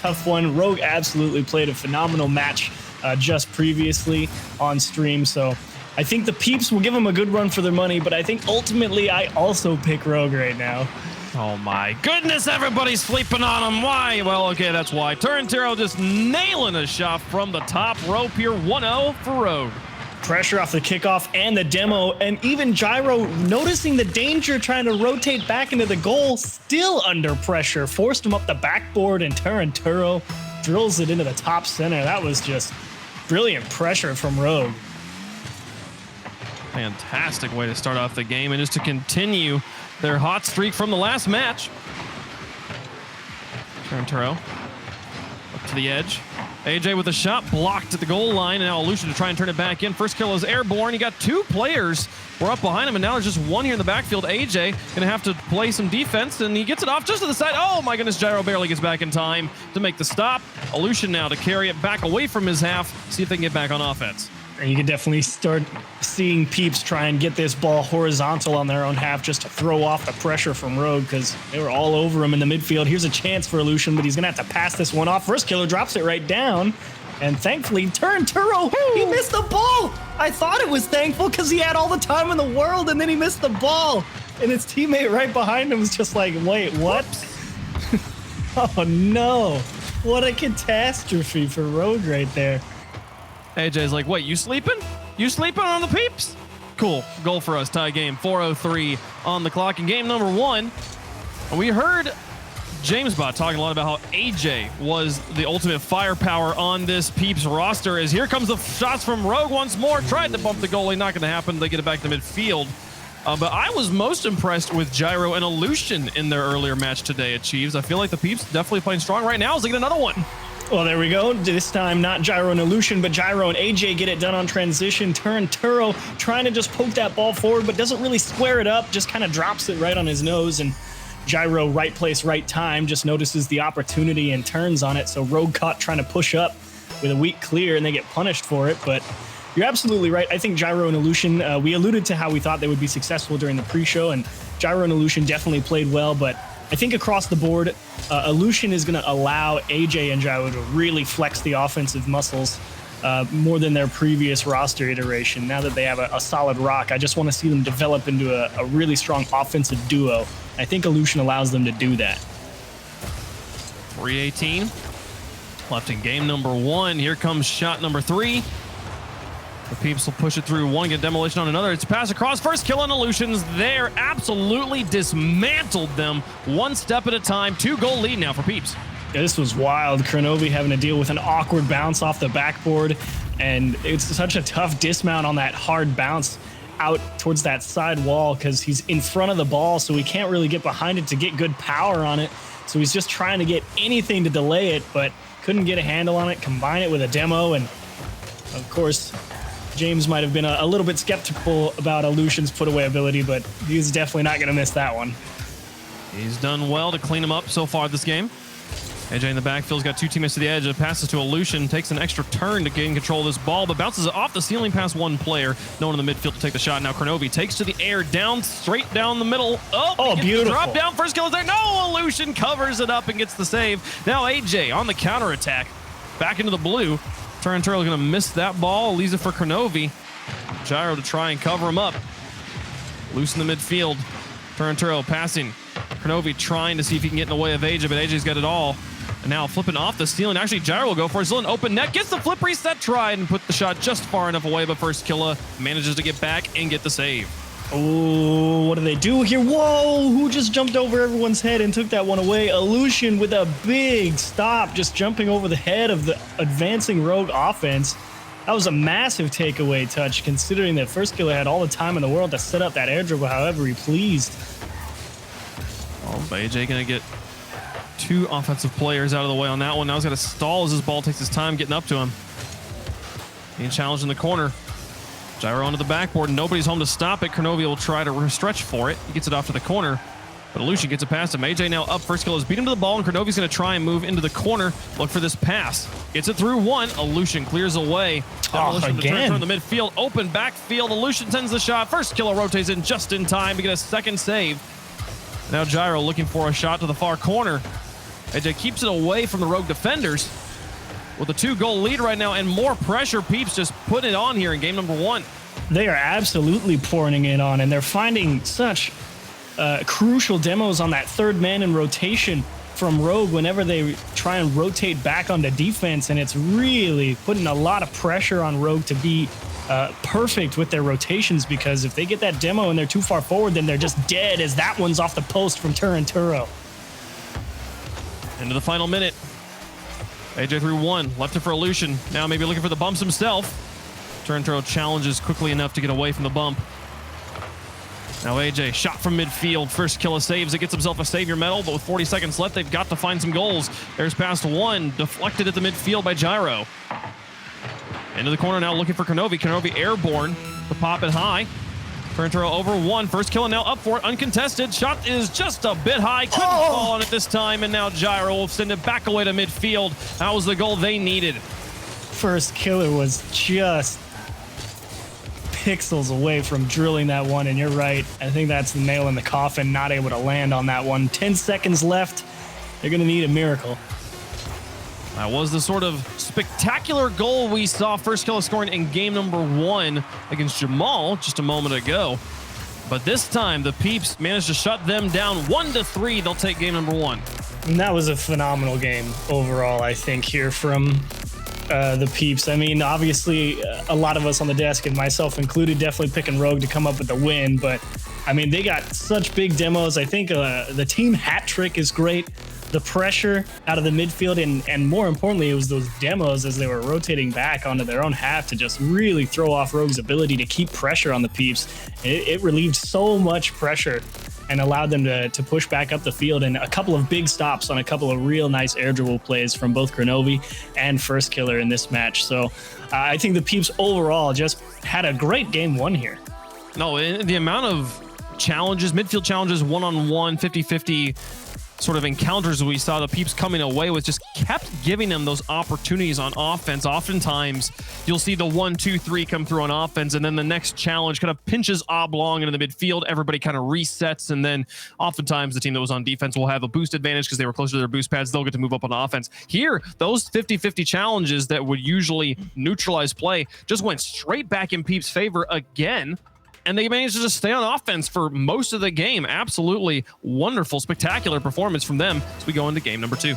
tough one. Rogue absolutely played a phenomenal match just previously on stream, so I think the Peeps will give them a good run for their money, but I think ultimately I also pick Rogue right now. Oh my goodness, everybody's sleeping on him. Why? Well, okay, that's why. Turntero just nailing a shot from the top rope here. 1-0 for Rogue. Pressure off the kickoff and the demo, and even Gyro noticing the danger, trying to rotate back into the goal, still under pressure. Forced him up the backboard, and Turntero drills it into the top center. That was just brilliant pressure from Rogue. Fantastic way to start off the game and just to continue their hot streak from the last match. Turntero up to the edge. AJ with a shot blocked at the goal line, and now Illusion to try and turn it back in. First kill is airborne. You got two players were up behind him, and now there's just one here in the backfield. AJ gonna have to play some defense, and he gets it off just to the side. Oh my goodness, Gyro barely gets back in time to make the stop. Illusion now to carry it back away from his half, see if they can get back on offense. And you can definitely start seeing Peeps try and get this ball horizontal on their own half just to throw off the pressure from Rogue, because they were all over him in the midfield. Here's a chance for Illusion, but he's going to have to pass this one off. First killer drops it right down, and thankfully, Turntero, he missed the ball. I thought it was thankful because he had all the time in the world, and then he missed the ball. And his teammate right behind him was just like, wait, what? Oh, no. What a catastrophe for Rogue right there. AJ's like, wait, you sleeping? You sleeping on the Peeps? Cool, goal for us, tie game, 4:03 on the clock in game number one. We heard JamesBot talking a lot about how AJ was the ultimate firepower on this Peeps roster, as here comes the shots from Rogue once more. Tried to bump the goalie, not gonna happen. They get it back to midfield. But I was most impressed with Gyro and Illusion in their earlier match today at Chiefs. I feel like the Peeps definitely playing strong right now as they get another one. Well, there we go. This time, not Gyro and Illusion, but Gyro and AJ get it done on transition. Turntero trying to just poke that ball forward, but doesn't really square it up, just kind of drops it right on his nose. And Gyro, right place, right time, just notices the opportunity and turns on it. So Rogue caught trying to push up with a weak clear, and they get punished for it. But you're absolutely right. I think Gyro and Illusion, we alluded to how we thought they would be successful during the pre-show, and Gyro and Illusion definitely played well, but I think across the board, Illusion is going to allow AJ and Gyro to really flex the offensive muscles more than their previous roster iteration. Now that they have a solid rock, I just want to see them develop into a really strong offensive duo. I think Illusion allows them to do that. 3:18 left in game number one. Here comes shot number three. The Peeps will push it through one, get demolition on another. It's a pass across. First kill on Illusions there. Absolutely dismantled them one step at a time. 2-goal lead now for Peeps. Yeah, this was wild. Kronovi having to deal with an awkward bounce off the backboard. And it's such a tough dismount on that hard bounce out towards that side wall because he's in front of the ball, so he can't really get behind it to get good power on it. So he's just trying to get anything to delay it, but couldn't get a handle on it, combine it with a demo, and of course, James might have been a little bit skeptical about Illusion's put-away ability, but he's definitely not going to miss that one. He's done well to clean him up so far this game. AJ in the backfield's got two teammates to the edge. It passes to Illusion, takes an extra turn to gain control of this ball, but bounces it off the ceiling past one player. No one in the midfield to take the shot. Now Kronovi takes to the air, down, straight down the middle. Oh, beautiful. Drop down, first kill is there. No, Illusion covers it up and gets the save. Now AJ on the counterattack, back into the blue. Turntero gonna miss that ball, leaves it for Kronovi. Gyro to try and cover him up. Loose in the midfield. Turntero passing. Kronovi trying to see if he can get in the way of AJ, but AJ's got it all. And now flipping off the ceiling. Actually, Gyro will go for it. Still an open net. Gets the flip reset, tried and put the shot just far enough away, but first killer manages to get back and get the save. Oh, what do they do here? Whoa, who just jumped over everyone's head and took that one away? Illusion with a big stop, just jumping over the head of the advancing Rogue offense. That was a massive takeaway touch, considering that first killer had all the time in the world to set up that air dribble however he pleased. Oh, AJ gonna get two offensive players out of the way on that one. Now he's got to stall as his ball takes his time getting up to him. Being challenged in the corner. Gyro onto the backboard. Nobody's home to stop it. Kronovi will try to stretch for it. He gets it off to the corner, but Illusion gets it past him. AJ now up. First kill has beat him to the ball, and Kronovi's going to try and move into the corner. Look for this pass. Gets it through one. Illusion clears away. Demolition returns from the midfield. Open backfield. Illusion sends the shot. First killer rotates in just in time to get a second save. Now Gyro looking for a shot to the far corner. AJ keeps it away from the Rogue defenders with a 2-goal lead right now and more pressure. Peeps just putting it on here in game number 1. They are absolutely pouring it on, and they're finding such crucial demos on that third man in rotation from Rogue whenever they try and rotate back onto defense, and it's really putting a lot of pressure on Rogue to be perfect with their rotations, because if they get that demo and they're too far forward, then they're just dead, as that one's off the post from Turinturo. Into the final minute. AJ threw 1, left it for Illusion. Now maybe looking for the bumps himself. Turinturo challenges quickly enough to get away from the bump. Now AJ, shot from midfield. First Killer saves it, gets himself a savior medal, but with 40 seconds left, they've got to find some goals. There's past 1, deflected at the midfield by Gyro. Into the corner now, looking for Kronovi. Kronovi airborne, the pop it high. Turinturo over 1, First Killer now up for it, uncontested. Shot is just a bit high, couldn't fall on it this time, and now Gyro will send it back away to midfield. That was the goal they needed. First Killer was just pixels away from drilling that one, and you're right. I think that's the nail in the coffin, not able to land on that one. 10 seconds left. They're going to need a miracle. That was the sort of spectacular goal we saw First Killer scoring in game number 1 against Jamal just a moment ago. But this time, the Peeps managed to shut them down 1-3. They'll take game number 1. And that was a phenomenal game overall, I think, here from the Peeps. I mean, obviously, a lot of us on the desk, and myself included, definitely picking Rogue to come up with the win. But, I mean, they got such big demos. I think the team hat trick is great. The pressure out of the midfield, and more importantly, it was those demos as they were rotating back onto their own half to just really throw off Rogue's ability to keep pressure on the Peeps. It relieved so much pressure and allowed them to push back up the field, and a couple of big stops on a couple of real nice air dribble plays from both Kronovi and First Killer in this match. So I think the Peeps overall just had a great game 1 here. No, the amount of challenges, midfield challenges, 1-on-1, 50-50 sort of encounters we saw the Peeps coming away with just kept giving them those opportunities on offense. Oftentimes, you'll see the 1-2-3 come through on offense, and then the next challenge kind of pinches oblong into the midfield. Everybody kind of resets, and then oftentimes the team that was on defense will have a boost advantage because they were closer to their boost pads. They'll get to move up on offense. Here, those 50-50 challenges that would usually neutralize play just went straight back in Peeps' favor again. And they managed to just stay on offense for most of the game. Absolutely wonderful, spectacular performance from them as we go into game number 2.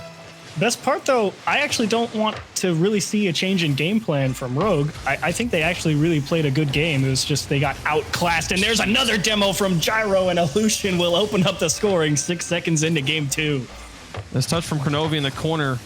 Best part, though, I actually don't want to really see a change in game plan from Rogue. I think they actually really played a good game. It was just they got outclassed. And there's another demo from Gyro, and Illusion will open up the scoring 6 seconds into game 2. This touch from Kronovi in the corner,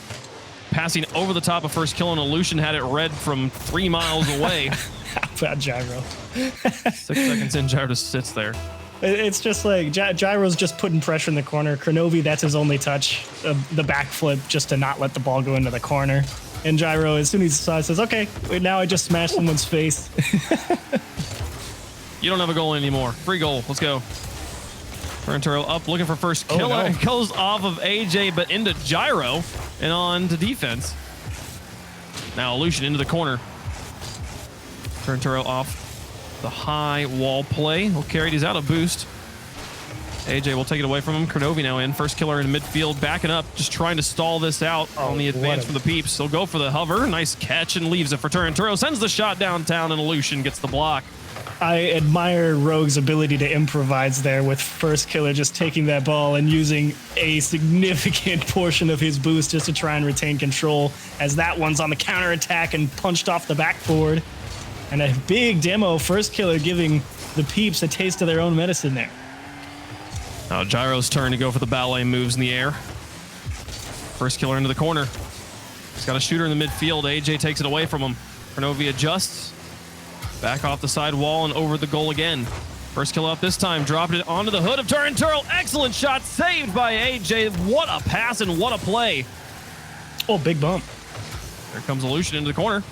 passing over the top of First Kill, and Illusion had it read from 3 miles away. How about Gyro? 6 seconds in, Gyro just sits there. It's just like Gyro's just putting pressure in the corner. Kronovi, that's his only touch, the backflip, just to not let the ball go into the corner. And Gyro, as soon as he saw it, says, okay, wait, now I just smashed someone's face. You don't have a goal anymore. Free goal. Let's go. Turinturo up, looking for First Killer. Oh, no. It goes off of AJ, but into Gyro and on to defense. Now Illusion into the corner. Turinturo off the high wall play. Will carry these out of boost. AJ will take it away from him. Kronovi now in. First Killer in midfield, backing up, just trying to stall this out on the advance for the Peeps. They'll go for the hover. Nice catch and leaves it for Turinturo. Sends the shot downtown, and Illusion gets the block. I admire Rogue's ability to improvise there, with First Killer just taking that ball and using a significant portion of his boost just to try and retain control, as that one's on the counterattack and punched off the backboard. And a big demo, First Killer giving the Peeps a taste of their own medicine there. Now Gyro's turn to go for the ballet moves in the air. First Killer into the corner. He's got a shooter in the midfield. AJ takes it away from him. Kronovi adjusts. Back off the side wall and over the goal again. First Killer up this time. Dropped it onto the hood of Turinturo. Excellent shot saved by AJ. What a pass and what a play. Oh, big bump. There comes Illusion into the corner.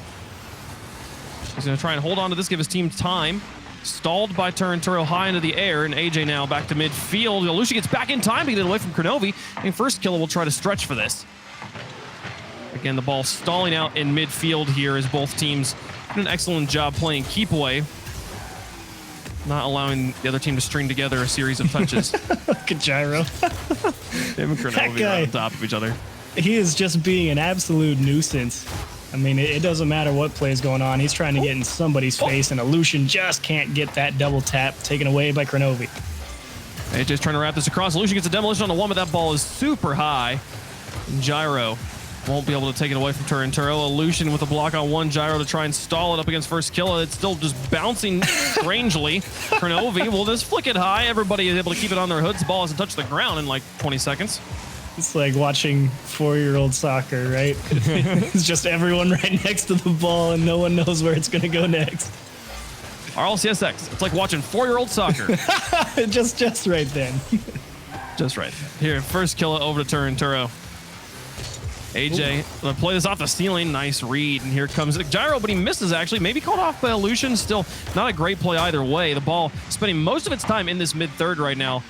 He's going to try and hold on to this, give his team time. Stalled by Turinturo high into the air, and AJ now back to midfield. Illusion gets back in time to get it away from Kronovi, and First Killer will try to stretch for this. Again, the ball stalling out in midfield here as both teams did an excellent job playing keep away. not allowing the other team to string together a series of touches. Look at Gyro. Him and Kronovi are on top of each other. He is just being an absolute nuisance. I mean, it doesn't matter what play is going on. He's trying to get in somebody's face, and Illusion just can't get that double tap taken away by Kronovi. AJ's trying to wrap this across. Illusion gets a demolition on the one, but that ball is super high. And Gyro won't be able to take it away from Turinturo. Illusion with a block on one. Gyro to try and stall it up against First Killa. It's still just bouncing strangely. Kronovi will just flick it high. Everybody is able to keep it on their hoods. The ball hasn't touched the ground in like 20 seconds. It's like watching 4-year-old soccer, right? It's just everyone right next to the ball and no one knows where it's going to go next. RLCSX. It's like watching 4-year-old soccer. just right then. Just right. Here, First Killa over to Turinturo. AJ, gonna play this off the ceiling. Nice read. And here comes Gyro, but he misses actually. Maybe called off by Illusion. Still not a great play either way. The ball spending most of its time in this mid-third right now.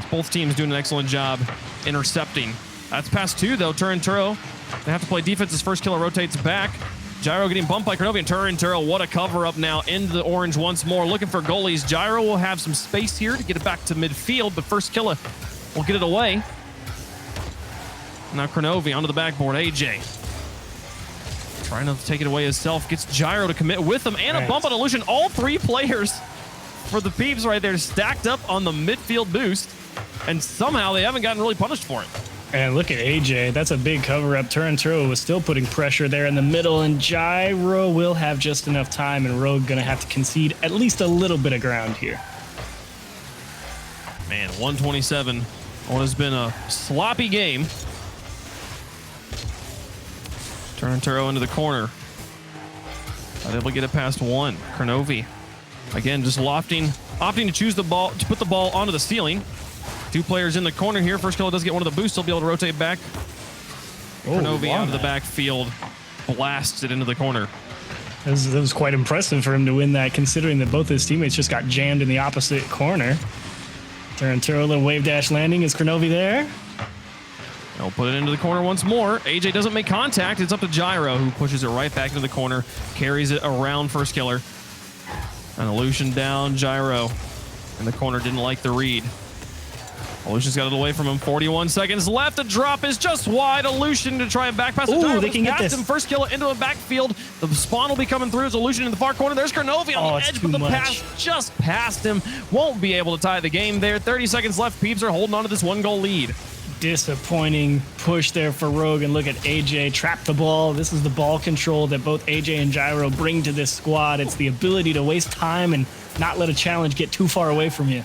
Both teams doing an excellent job intercepting. That's pass 2, though. Turinturo, they have to play defense as First Killa rotates back. Gyro getting bumped by Kronovi, and Turinturo, what a cover-up now into the orange once more. Looking for goalies. Gyro will have some space here to get it back to midfield, but First Killa will get it away. Now Kronovi onto the backboard. AJ trying to take it away himself. Gets Gyro to commit with him, and a bump on Illusion. All 3 players for the Peeps right there stacked up on the midfield boost, and somehow they haven't gotten really punished for it. And look at AJ. That's a big cover-up. Turinturo was still putting pressure there in the middle, and Gyro will have just enough time, and Rogue going to have to concede at least a little bit of ground here. Man, 127. What has been a sloppy game. Turinturo into the corner. Not able to get it past 1. Kronovi. Again, just opting to choose the ball, to put the ball onto the ceiling. 2 players in the corner here. First Killa does get one of the boosts. He'll be able to rotate back. Kronovi out of the backfield. Blasts it into the corner. That was quite impressive for him to win that, considering that both his teammates just got jammed in the opposite corner. Turinturo, a little wave dash landing. Is Kronovi there? They'll put it into the corner once more. AJ doesn't make contact. It's up to Gyro, who pushes it right back into the corner, carries it around First Killa. An Illusion down. Gyro in the corner didn't like the read. Illusion's got it away from him. 41 seconds left. The drop is just wide. Illusion to try and back pass. Ooh, they can get this. Him. First Killa into the backfield. The spawn will be coming through as Illusion in the far corner. There's Kronovi on the edge, but the pass just passed him. Won't be able to tie the game there. 30 seconds left. Peeps are holding on to this 1-goal lead. Disappointing push there for Rogue, and look at AJ trap the ball. This is the ball control that both AJ and Gyro bring to this squad. It's the ability to waste time and not let a challenge get too far away from you.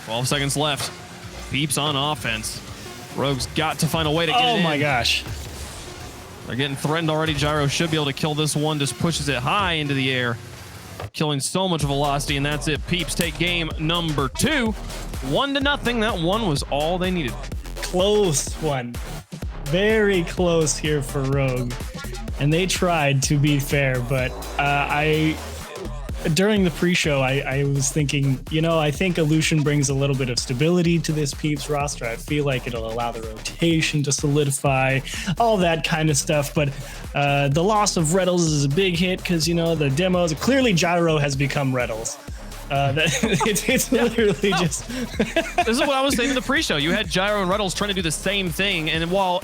12 seconds left. Peeps on offense. Rogue's got to find a way to get it in. Oh my gosh. They're getting threatened already. Gyro should be able to kill this one. Just pushes it high into the air, killing so much velocity, and that's it. Peeps take game number 2. 1-0. That one was all they needed. Close one. Very close here for Rogue. And they tried, to be fair, but during the pre-show, I was thinking, I think Illusion brings a little bit of stability to this Peeps roster. I feel like it'll allow the rotation to solidify, all that kind of stuff. But the loss of Reddles is a big hit because, the demos, clearly Gyro has become Reddles. It's literally just... This is what I was saying in the pre-show. You had Gyro and Reddles trying to do the same thing, and while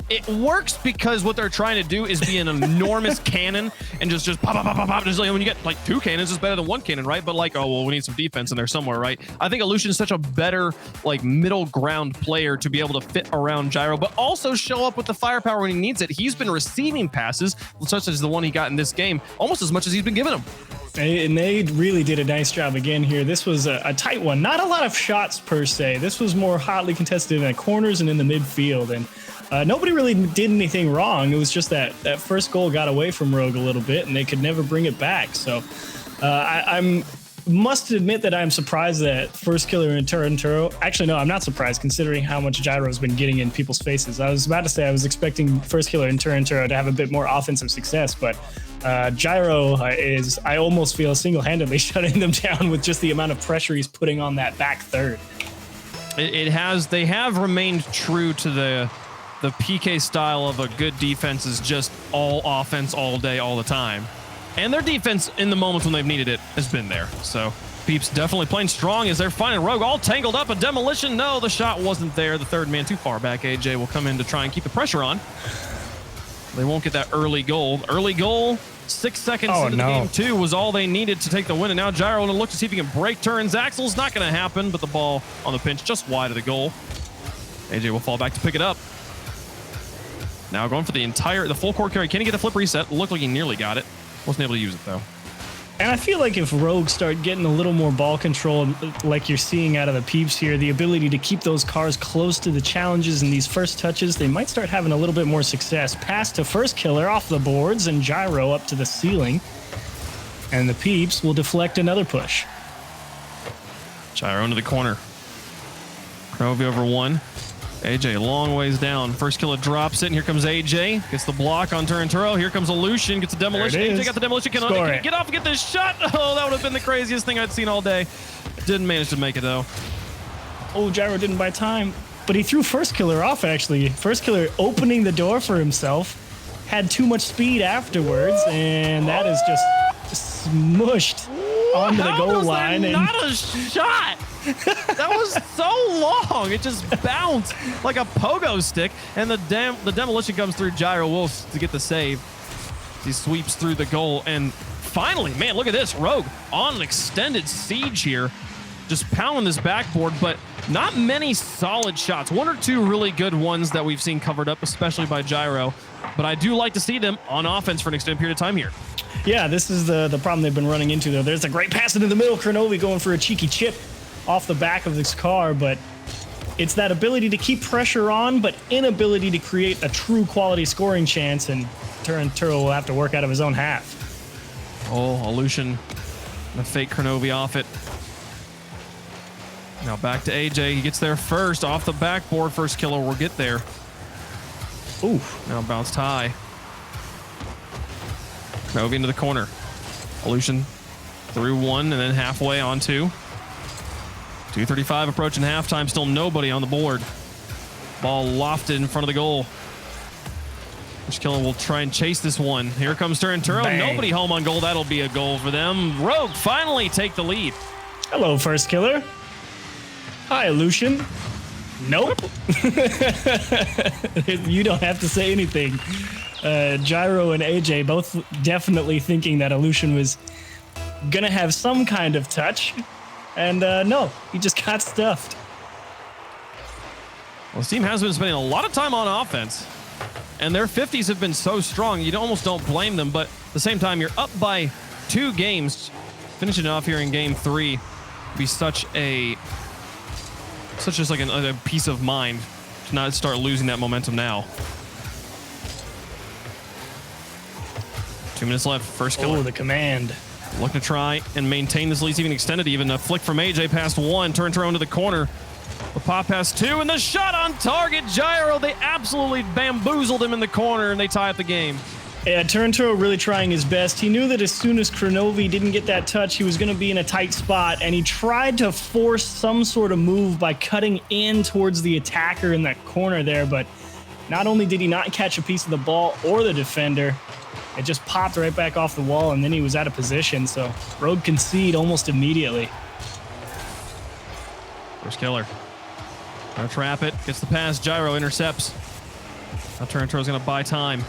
it works because what they're trying to do is be an enormous cannon and just pop, pop, pop, pop, pop. Just like when you get like 2 cannons, it's better than 1 cannon, right? But like, oh well, we need some defense in there somewhere, right? I think Illusion is such a better like middle ground player to be able to fit around Gyro, but also show up with the firepower when he needs it. He's been receiving passes, such as the one he got in this game, almost as much as he's been giving them. And they really did a nice job again here. This was a tight one. Not a lot of shots per se. This was more hotly contested in the corners and in the midfield. And nobody really did anything wrong. It was just that first goal got away from Rogue a little bit, and they could never bring it back. So I must admit that I'm surprised that First Killa and Turinturo... Actually, no, I'm not surprised considering how much Gyro's been getting in people's faces. I was about to say I was expecting First Killa and Turinturo to have a bit more offensive success, but Gyro is, I almost feel, single-handedly shutting them down with just the amount of pressure he's putting on that back third. They have remained true to the PK style of a good defense is just all offense all day, all the time. And their defense in the moments when they've needed it has been there. So Peeps definitely playing strong as they're finding Rogue all tangled up. A demolition. No, the shot wasn't there. The third man too far back. AJ will come in to try and keep the pressure on. They won't get that early goal. Early goal, 6 seconds into the game 2 was all they needed to take the win. And now Gyro to look to see if he can break turns. Axel's not going to happen, but the ball on the pinch just wide of the goal. AJ will fall back to pick it up. Now going for the full court carry. Can he get the flip reset? Looked like he nearly got it. Wasn't able to use it though. And I feel like if Rogue start getting a little more ball control, like you're seeing out of the Peeps here, the ability to keep those cars close to the challenges in these first touches, they might start having a little bit more success. Pass to first killer off the boards and Gyro up to the ceiling. And the Peeps will deflect another push. Gyro into the corner. Krovi over 1. AJ a long ways down. First killer drops it, and here comes AJ. Gets the block on Turnturo. Here comes Illusion. Gets the demolition. AJ got the demolition. Can he get off and get this shot? Oh, that would have been the craziest thing I'd seen all day. Didn't manage to make it, though. Oh, Gyro didn't buy time. But he threw first killer off, actually. First killer opening the door for himself. Had too much speed afterwards, and that is just smushed onto the goal line. And not a shot. That was so long. It just bounced like a pogo stick, and the demolition comes through Gyro Wolf to get the save. He sweeps through the goal, and finally, man, look at this. Rogue on an extended siege here, just pounding this backboard, but not many solid shots. 1 or 2 really good ones that we've seen covered up, especially by Gyro, but I do like to see them on offense for an extended period of time here. Yeah, this is the problem they've been running into, though. There's a great pass into the middle. Kronovi going for a cheeky chip off the back of this car, but it's that ability to keep pressure on, but inability to create a true quality scoring chance, and Turnturo will have to work out of his own half. Oh, Illusion, the fake Kronovi off it. Now back to AJ. He gets there first off the backboard. First killer will get there. Ooh, now bounced high. Kronovi into the corner. Illusion through 1 and then halfway on 2. 2:35 approaching halftime. Still nobody on the board. Ball lofted in front of the goal. First killer will try and chase this one. Here comes Turnturo. Nobody home on goal. That'll be a goal for them. Rogue finally take the lead. Hello, first killer. Hi, Illusion. Nope. You don't have to say anything. Gyro and AJ both definitely thinking that Illusion was going to have some kind of touch. And no, he just got stuffed. Well, this team has been spending a lot of time on offense, and their 50s have been so strong, you almost don't blame them, but at the same time, you're up by 2 games. Finishing off here in game 3 would be such just like a peace of mind to not start losing that momentum now. 2 minutes left. First killer. Oh, the command. Looking to try and maintain this lead, even extended. Even a flick from AJ past 1. Turnturo into the corner. The pop past 2, and the shot on target. Gyro, they absolutely bamboozled him in the corner, and they tie up the game. Yeah, Turnturo really trying his best. He knew that as soon as Kronovi didn't get that touch, he was going to be in a tight spot, and he tried to force some sort of move by cutting in towards the attacker in that corner there, but not only did he not catch a piece of the ball or the defender, it just popped right back off the wall, and then he was out of position, so Rogue concede almost immediately. First killer. Gonna trap it. Gets the pass. Gyro intercepts. Now Turntoro's gonna buy time.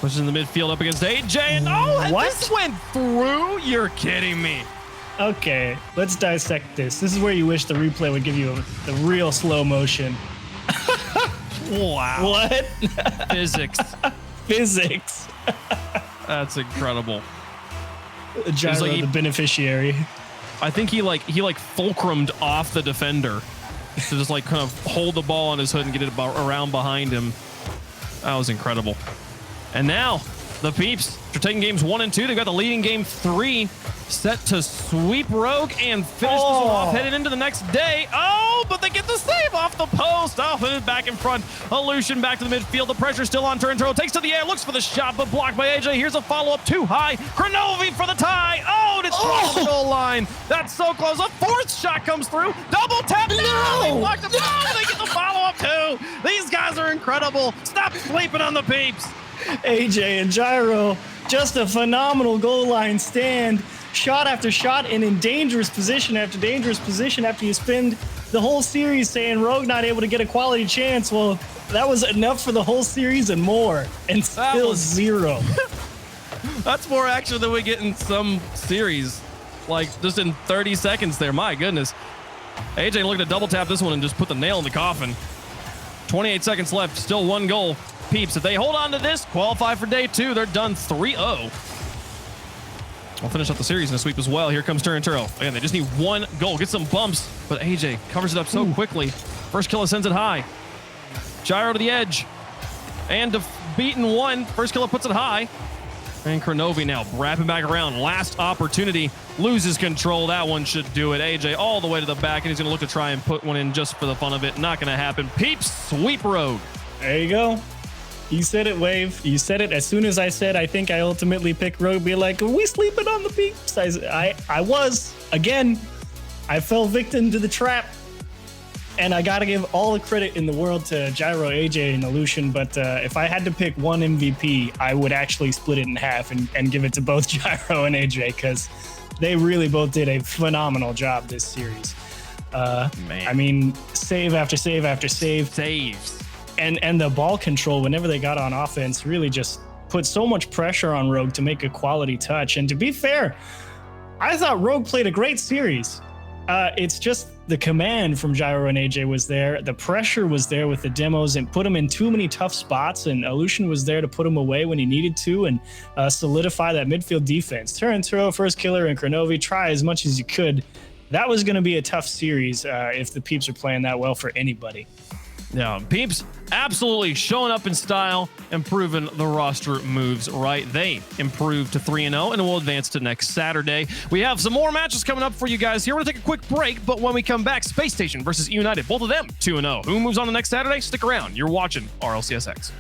Pushes in the midfield up against AJ, and this went through? You're kidding me. Okay, let's dissect this. This is where you wish the replay would give you the real slow motion. Wow. What? Physics. Physics. That's incredible. Gyro, like the beneficiary. I think he fulcrumed off the defender to just like kind of hold the ball on his hood and get it around behind him. That was incredible. And now the Peeps are taking games 1 and 2. They've got the leading game 3 set to sweep Rogue and finish this one off headed into the next day. Oh, but they get the save off the post. Off and back in front. Illusion back to the midfield. The pressure still on Turnturo. Takes to the air. Looks for the shot, but blocked by AJ. Here's a follow-up too high. Kronovi for the tie. Oh, and it's crossed the goal line. That's so close. A 4th shot comes through. Double tap. No! They blocked it. Oh, they get the follow-up too. These guys are incredible. Stop sleeping on the Peeps. AJ and Gyro, just a phenomenal goal line stand. Shot after shot and in dangerous position after dangerous position after you spend the whole series saying Rogue not able to get a quality chance. Well, that was enough for the whole series and more, and still zero. That's more action than we get in some series, like just in 30 seconds there. My goodness. AJ looking to double tap this one and just put the nail in the coffin. 28 seconds left, still 1 goal. Peeps, if they hold on to this, qualify for day 2, they're done 3-0. We'll finish up the series in a sweep as well. Here comes Turinturo. Again, they just need 1 goal, get some bumps, but AJ covers it up so quickly. First killer sends it high. Gyro to the edge. And beaten 1. First killer puts it high. And Kronovi now wrapping back around. Last opportunity. Loses control. That one should do it. AJ all the way to the back, and he's going to look to try and put one in just for the fun of it. Not going to happen. Peeps sweep Rogue. There you go. You said it, Wave. You said it as soon as I said I think I ultimately pick Rogue. Be like, are we sleeping on the Peeps? I was. Again, I fell victim to the trap. And I got to give all the credit in the world to Gyro, AJ, and Illusion. But if I had to pick one MVP, I would actually split it in half and give it to both Gyro and AJ, because they really both did a phenomenal job this series. I mean, save after save after save. Saves. And the ball control, whenever they got on offense, really just put so much pressure on Rogue to make a quality touch. And to be fair, I thought Rogue played a great series. It's just the command from Gyro and AJ was there. The pressure was there with the demos and put them in too many tough spots. And Illusion was there to put them away when he needed to and solidify that midfield defense. Turinturo, first killer, and Kronovi, try as much as you could. That was going to be a tough series if the Peeps are playing that well for anybody. Yeah, Peeps absolutely showing up in style and proving the roster moves right. They improved to 3-0 and will advance to next Saturday. We have some more matches coming up for you guys here. We're going to take a quick break, but when we come back, Space Station versus United, both of them 2-0. Who moves on to next Saturday? Stick around. You're watching RLCSX.